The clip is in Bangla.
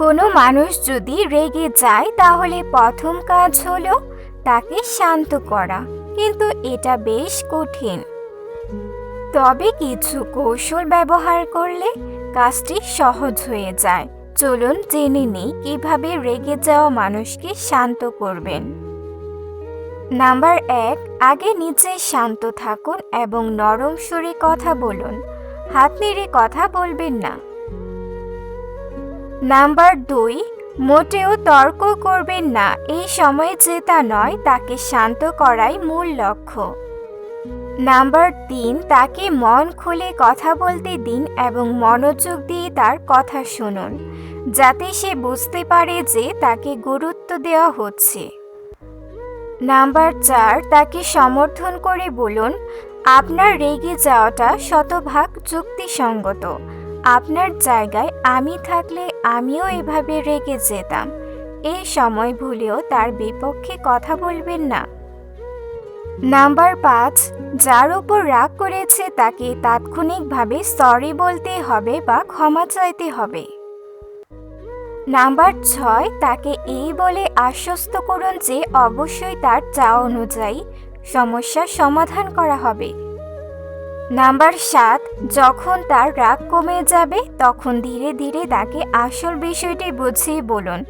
কোনো মানুষ যদি রেগে যায় তাহলে প্রথম কাজ হলো তাকে শান্ত করা, কিন্তু এটা বেশ কঠিন। তবে কিছু কৌশল ব্যবহার করলে কাজটি সহজ হয়ে যায়। চলুন জেনে নিই কিভাবে রেগে যাওয়া মানুষকে শান্ত করবেন। নাম্বার 1, আগে নিজে শান্ত থাকুন এবং নরম সুরে কথা বলুন, হাত নেড়ে কথা বলবেন না। নাম্বার 2, মোটেও তর্ক করবেন না, এই সময়ে জেতা নয়, তাকে শান্ত করাই মূল লক্ষ্য। নাম্বার 3, তাকে মন খুলে কথা বলতে দিন এবং মনোযোগ দিয়ে তার কথা শুনুন, যাতে সে বুঝতে পারে যে তাকে গুরুত্ব দেওয়া হচ্ছে। নাম্বার 4, তাকে সমর্থন করে বলুন, আপনার রেগে যাওয়াটা শতভাগ যুক্তিসঙ্গত। আপনার জায়গায় আমি থাকলে আমিও এভাবে রেগে যেতাম। এই সময় ভুলেও তার বিপক্ষে কথা বলবেন না। নাম্বার 5, যার উপর রাগ করেছে তাকে তাৎক্ষণিকভাবে সরি বলতে হবে বা ক্ষমা চাইতে হবে। নাম্বার 6, তাকে এই বলে আশ্বস্ত করুন যে অবশ্যই তার চাওয়া অনুযায়ী সমস্যার সমাধান করা হবে। নাম্বার 7, যখন তার রাগ কমে যাবে তখন ধীরে ধীরে তাকে আসল বিষয়টি বুঝিয়ে বলুন,